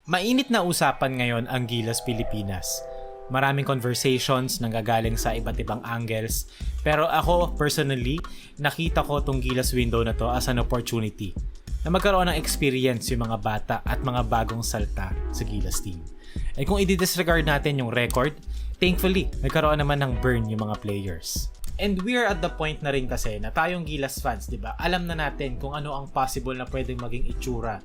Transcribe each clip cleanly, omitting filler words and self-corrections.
Mainit na usapan ngayon ang Gilas Pilipinas. Maraming conversations nanggagaling sa iba't ibang angles. Pero ako, personally, nakita ko tong Gilas window na to as an opportunity na magkaroon ng experience yung mga bata at mga bagong salta sa Gilas team. Eh kung i-disregard natin yung record, thankfully, nagkaroon naman ng burn yung mga players. And we're at the point na rin kasi na tayong Gilas fans, di ba? Alam na natin kung ano ang possible na pwedeng maging itsura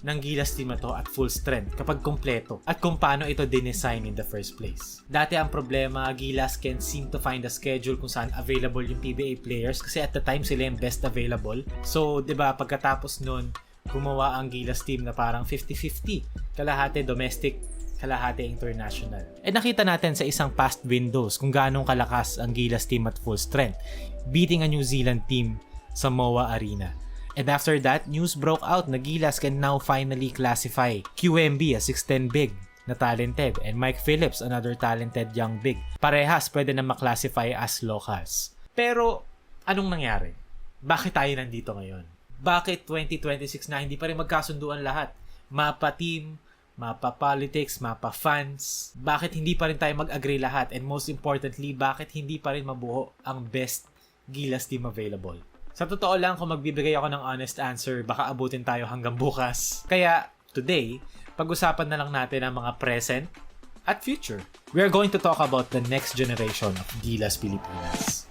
ng Gilas team na to at full strength kapag kompleto at kung paano ito dinesign in the first place. Dati ang problema, Gilas can't seem to find a schedule kung saan available yung PBA players kasi at the time sila yung best available. So, 'di ba, pagkatapos nun, gumawa ang Gilas team na parang 50-50, kalahati domestic, kalahati international. And nakita natin sa isang past windows kung gaano kalakas ang Gilas team at full strength, beating a New Zealand team sa MOA Arena. And after that, news broke out na Gilas can now finally classify QMB, a 6'10" big na talented, and Mike Phillips, another talented young big. Parehas pwede na maklasify as locals. Pero, anong nangyari? Bakit tayo nandito ngayon? Bakit 2026 na hindi pa rin magkasunduan lahat? Mapa team, mapa politics, mapa fans. Bakit hindi pa rin tayo mag-agree lahat? And most importantly, bakit hindi pa rin mabuo ang best Gilas team available? Sa totoo lang, kung magbibigay ako ng honest answer, baka abutin tayo hanggang bukas. Kaya, today, pag-usapan na lang natin ang mga present at future. We are going to talk about the next generation of Gilas Pilipinas.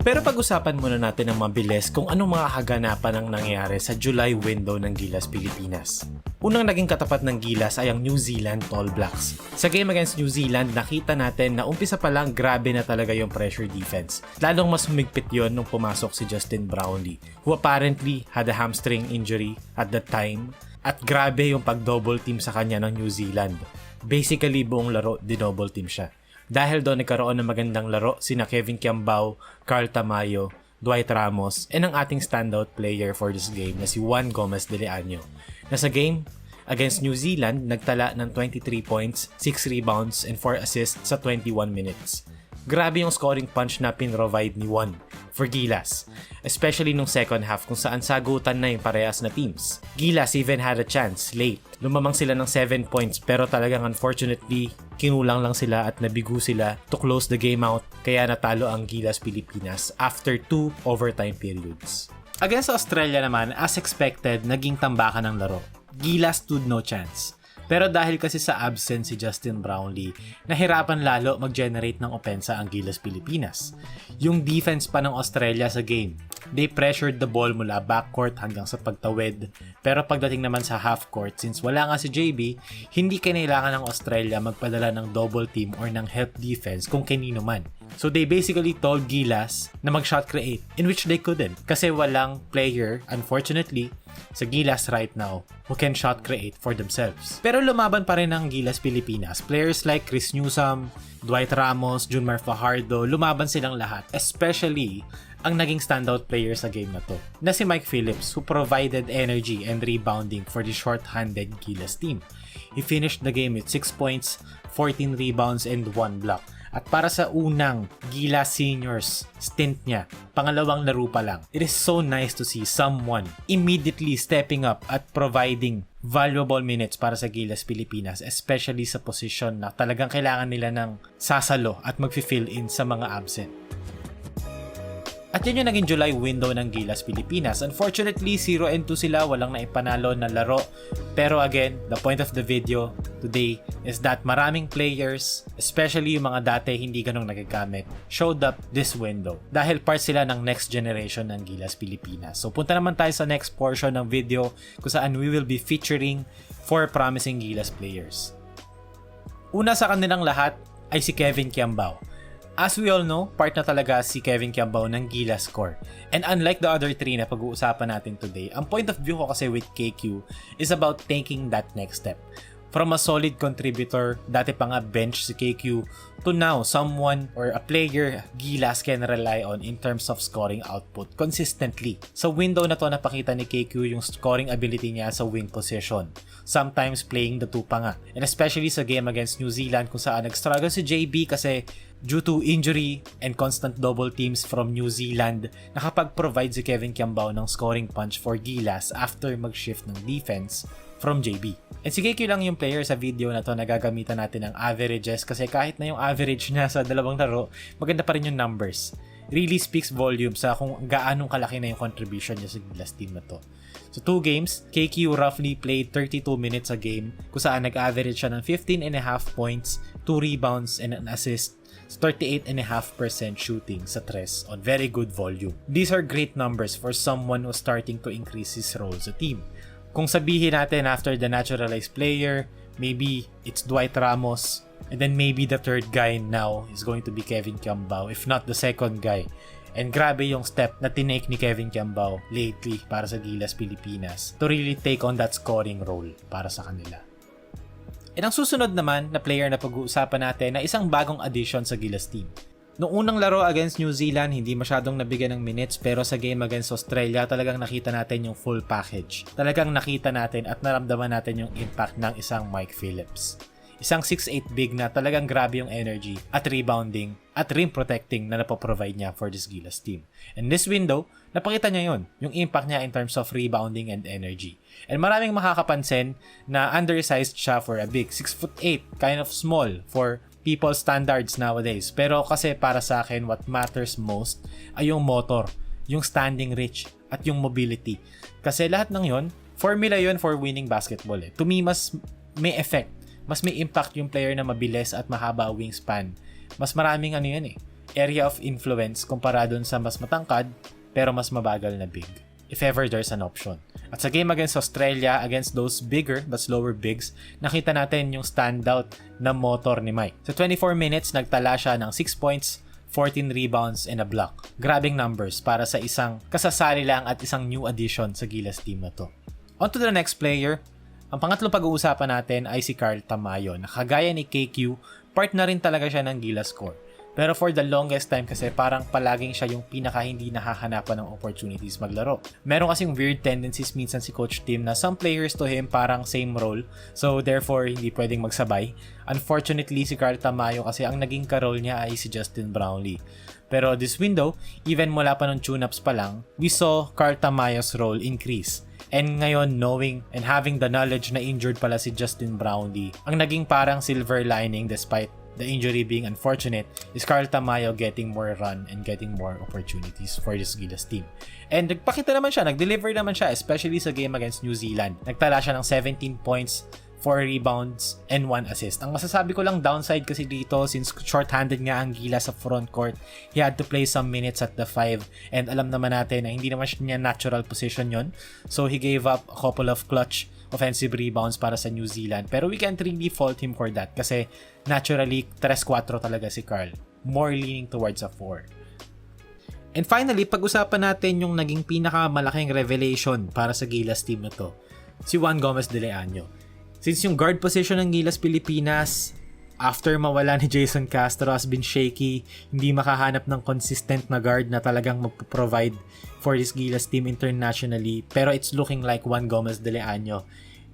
Pero pag-usapan muna natin ng mabilis kung anong mga kaganapan ang nangyari sa July window ng Gilas Pilipinas. Unang naging katapat ng Gilas ay ang New Zealand All Blacks. Sa game against New Zealand, nakita natin na umpisa pa lang grabe na talaga yung pressure defense. Lalong mas humigpit yon nung pumasok si Justin Brownlee, who apparently had a hamstring injury at that time. At grabe yung pag-double team sa kanya ng New Zealand. Basically, buong laro, di-double team siya. Dahil doon nagkaroon ng magandang laro sina Kevin Kiambao, Carl Tamayo, Dwight Ramos, and ang ating standout player for this game na si Juan Gomez de Leaño. Na sa game against New Zealand, nagtala ng 23 points, 6 rebounds, and 4 assists sa 21 minutes. Grabe yung scoring punch na pin-provide ni Juan for Gilas, especially nung second half kung saan sagutan na yung parehas na teams. Gilas even had a chance late. Lumamang sila ng 7 points pero talagang unfortunately, kinulang lang sila at nabigo sila to close the game out kaya natalo ang Gilas Pilipinas after 2 overtime periods. Against Australia naman, as expected, naging tambakan ng laro. Gilas stood no chance. Pero dahil kasi sa absence si Justin Brownlee, nahirapan lalo mag-generate ng opensa ang Gilas Pilipinas. Yung defense pa ng Australia sa game, they pressured the ball mula backcourt hanggang sa pagtawid. Pero pagdating naman sa half-court, since wala nga si JB, hindi kinailangan ng Australia magpadala ng double team or ng help defense kung kanino man. So they basically told Gilas na mag-shot create, in which they couldn't. Kasi walang player, unfortunately, sa Gilas right now who can shot create for themselves. Pero lumaban pa rin ang Gilas Pilipinas. Players like Chris Newsome, Dwight Ramos, Junmar Fajardo, lumaban silang lahat. Especially ang naging standout player sa game na to, na si Mike Phillips, who provided energy and rebounding for the short-handed Gilas team. He finished the game with 6 points, 14 rebounds, and 1 block. At para sa unang Gilas Seniors stint niya, pangalawang laro pa lang, it is so nice to see someone immediately stepping up at providing valuable minutes para sa Gilas Pilipinas, especially sa position na talagang kailangan nila ng sasalo at mag-fill in sa mga absent. At yan yung naging July window ng Gilas Pilipinas. Unfortunately, 0-2 sila, walang naipanalo na laro. Pero again, the point of the video today is that maraming players, especially yung mga dati hindi ganong nagagamit, showed up this window. Dahil part sila ng next generation ng Gilas Pilipinas. So punta naman tayo sa next portion ng video kung saan we will be featuring 4 promising Gilas players. Una sa kanilang lahat ay si Kevin Kiambao. As we all know, part na talaga si Kevin Kiambao ng Gilas core. And unlike the other 3 na pag-uusapan natin today, ang point of view ko kasi with KQ is about taking that next step. From a solid contributor, dati pa nga bench si KQ, to now someone or a player Gilas can rely on in terms of scoring output consistently. Sa window na to napakita ni KQ yung scoring ability niya sa wing position. Sometimes playing the two pa nga. And especially sa game against New Zealand kung saan nag-struggle si JB kasi Due to injury and constant double teams from New Zealand, nakapag-provide si Kevin Kiambao ng scoring punch for Gilas after mag-shift ng defense from JB. And si KQ lang yung player sa video na to na gagamitan natin ng averages kasi kahit na yung average niya sa dalawang laro, maganda pa rin yung numbers. Really speaks volume sa kung gaanong kalaki na yung contribution niya sa Gilas team na to. So 2 games, KQ roughly played 32 minutes a game kung saan nag-average siya ng 15.5 points, 2 rebounds, and an assist. 38.5% shooting sa tres on very good volume. These are great numbers for someone who's starting to increase his role sa team. Kung sabihin natin after the naturalized player, maybe it's Dwight Ramos, and then maybe the third guy now is going to be Kevin Kiambao, if not the second guy. And grabe yung step na tinake ni Kevin Kiambao lately para sa Gilas Pilipinas to really take on that scoring role para sa kanila. And ang susunod naman na player na pag-uusapan natin na isang bagong addition sa Gilas team. Noong unang laro against New Zealand, hindi masyadong nabigyan ng minutes pero sa game against Australia, talagang nakita natin yung full package. Talagang nakita natin at naramdaman natin yung impact ng isang Mike Phillips. Isang 6'8 big na talagang grabe yung energy at rebounding at rim protecting na napoprovide niya for this Gilas team. And this window, napakita niya yun, yung impact niya in terms of rebounding and energy. And maraming makakapansin na undersized siya for a big. 6'8", kind of small for people's standards nowadays. Pero kasi para sa akin, what matters most ay yung motor, yung standing reach, at yung mobility. Kasi lahat ng yun, formula yun for winning basketball. To me, mas may effect. Mas may impact yung player na mabilis at mahaba wingspan. Mas maraming area of influence kumpara dun sa mas matangkad pero mas mabagal na big. If ever there's an option. At sa game against Australia, against those bigger but slower bigs, nakita natin yung standout na motor ni Mike. Sa 24 minutes, nagtala siya ng 6 points, 14 rebounds, and a block. Grabing numbers para sa isang kasasali lang at isang new addition sa Gilas team na to. On to the next player. Ang pangatlong pag-uusapan natin ay si Carl Tamayo na kagaya ni KQ, part na rin talaga siya ng Gilas core. Pero for the longest time kasi parang palaging siya yung pinaka hindi nakahanapan ng opportunities maglaro. Meron kasing weird tendencies minsan si Coach Tim na some players to him parang same role, so therefore hindi pwedeng magsabay. Unfortunately si Carl Tamayo kasi ang naging ka-role niya ay si Justin Brownlee. Pero this window, even mula pa nung tune-ups pa lang, we saw Carl Tamayo's role increase. And ngayon, knowing and having the knowledge na injured pala si Justin Brownlee, ang naging parang silver lining despite the injury being unfortunate is Carl Tamayo getting more run and getting more opportunities for this Gilas team. And nagpakita naman siya, nag-deliver naman siya, especially sa game against New Zealand. Nagtala siya ng 17 points, 4 rebounds, and 1 assist. Ang masasabi ko lang downside kasi dito, since short-handed nga ang Gilas sa front court, he had to play some minutes at the 5. And alam naman natin na hindi naman niya natural position yon. So he gave up a couple of clutch offensive rebounds para sa New Zealand. Pero we can't really fault him for that kasi naturally, 3-4 talaga si Carl. More leaning towards a 4. And finally, pag-usapan natin yung naging pinakamalaking revelation para sa Gilas team na to. Si Juan Gomez de Leaño. Since yung guard position ng Gilas Pilipinas, after mawala ni Jason Castro has been shaky, hindi makahanap ng consistent na guard na talagang magpo-provide for this Gilas team internationally. Pero it's looking like Juan Gomez de Leaño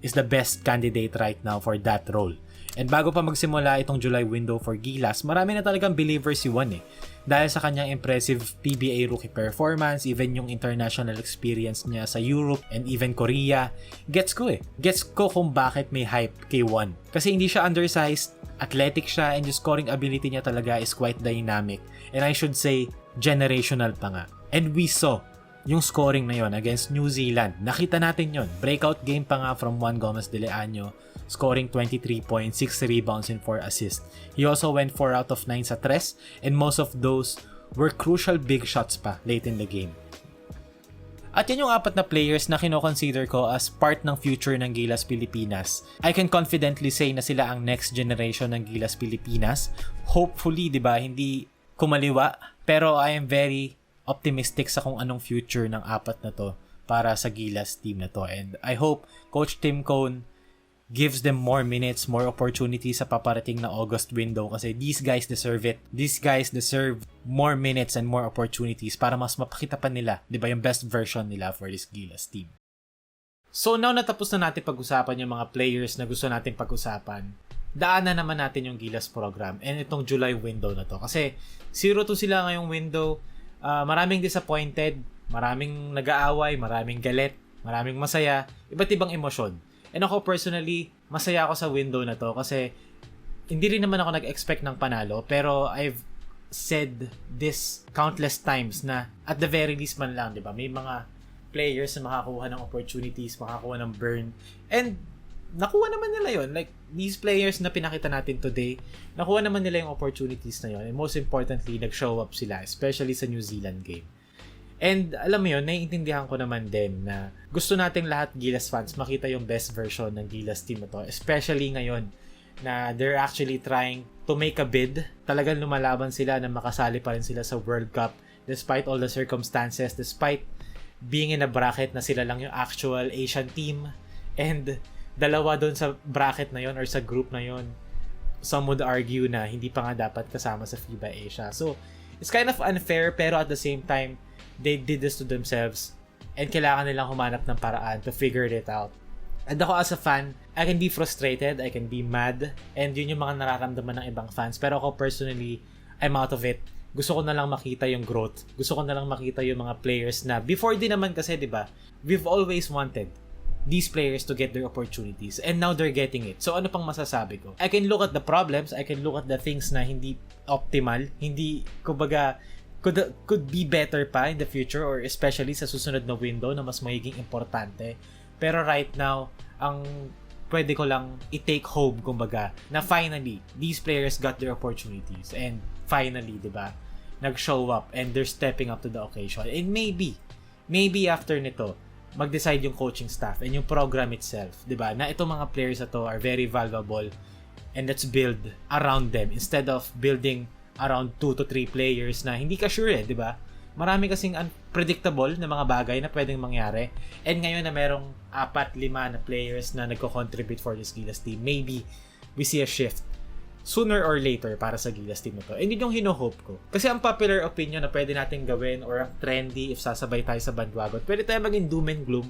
is the best candidate right now for that role. And bago pa magsimula itong July window for Gilas, marami na talagang believers si Juan dahil sa kanyang impressive PBA rookie performance, even yung international experience niya sa Europe and even Korea. Gets ko kung bakit may hype kay Juan. Kasi hindi siya undersized, athletic siya, and yung scoring ability niya talaga is quite dynamic. And I should say, generational pa nga. And we saw yung scoring na yon against New Zealand. Nakita natin yon. Breakout game pa nga from Juan Gomez de Leaño, scoring 23 points, 6 rebounds, and 4 assists. He also went 4 out of 9 sa tres, and most of those were crucial big shots pa late in the game. At yan yung 4 na players na kino-consider ko as part ng future ng Gilas Pilipinas. I can confidently say na sila ang next generation ng Gilas Pilipinas. Hopefully, di ba, hindi kumaliwa, pero I am very optimistic sa kung anong future ng 4 na to para sa Gilas team na to. And I hope Coach Tim Cone gives them more minutes, more opportunities sa paparating na August window kasi these guys deserve it. These guys deserve more minutes and more opportunities para mas mapakita pa nila, di ba, yung best version nila for this Gilas team. So now natapos na natin pag-usapan yung mga players na gusto natin pag-usapan. daanan naman natin yung Gilas program and itong July window na to. Kasi 0-2 sila ngayong window. Maraming disappointed, maraming nag-aaway, maraming galit, maraming masaya, iba't ibang emosyon. And ako personally, masaya ako sa window na to kasi hindi rin naman ako nag-expect ng panalo, pero I've said this countless times na at the very least man lang, di ba? May mga players na makakuha ng opportunities, makakuha ng burn. And nakuha naman nila yon. Like, these players na pinakita natin today, nakuha naman nila yung opportunities na yon. And most importantly, nag-show up sila, especially sa New Zealand game. And alam mo yun, naiintindihan ko naman din na gusto nating lahat Gilas fans makita yung best version ng Gilas team na to. Especially ngayon na they're actually trying to make a bid. Talagang lumalaban sila na makasali pa rin sila sa World Cup despite all the circumstances, despite being in a bracket na sila lang yung actual Asian team. And dalawa doon sa bracket na yon or sa group na yon, some would argue na hindi pa nga dapat kasama sa FIBA Asia. So, it's kind of unfair, pero at the same time, they did this to themselves and kailangan nilang humanap ng paraan to figure it out. And ako as a fan, I can be frustrated, I can be mad, and yun yung mga nararamdaman ng ibang fans. Pero ako personally, I'm out of it. Gusto ko na lang makita yung growth. Gusto ko na lang makita yung mga players na before din naman kasi, di ba, we've always wanted these players to get their opportunities and now they're getting it. So ano pang masasabi ko? I can look at the problems, I can look at the things na hindi optimal, hindi, kumbaga, could be better pa in the future or especially sa susunod na window na mas magiging importante. Pero right now, ang pwede ko lang i-take home, kumbaga, na finally, these players got their opportunities and finally, di ba, nag-show up and they're stepping up to the occasion. And maybe after nito, mag-decide yung coaching staff and yung program itself, di ba, na itong mga players na to are very valuable and let's build around them instead of building around 2 to 3 players na hindi ka sure di ba? Marami kasing unpredictable na mga bagay na pwedeng mangyari. And ngayon na merong 4-5 na players na nagko-contribute for this Gilas team, maybe we see a shift sooner or later para sa Gilas team na to. And yun yung hino-hope ko. Kasi ang popular opinion na pwede natin gawin or ang trendy if sasabay tayo sa bandwagon, pwede tayo maging doom and gloom,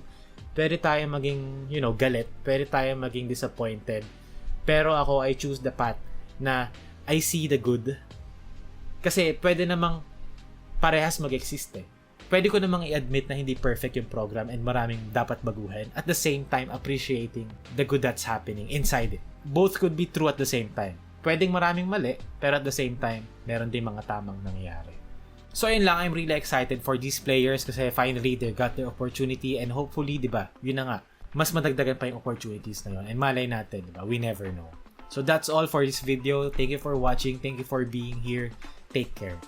pwede tayo maging, galit, pwede tayo maging disappointed. Pero ako, I choose the path na I see the good. Kasi pwede namang parehas mag-exist eh. Pwede ko namang i-admit na hindi perfect yung program and maraming dapat baguhin. At the same time, appreciating the good that's happening inside it. Both could be true at the same time. Pwedeng maraming mali, pero at the same time, meron din mga tamang nangyayari. So ayun lang, I'm really excited for these players kasi finally they got their opportunity and hopefully, di ba, yun na nga, mas madagdagan pa yung opportunities na yun. And malay natin, di ba, we never know. So that's all for this video. Thank you for watching. Thank you for being here. Take care.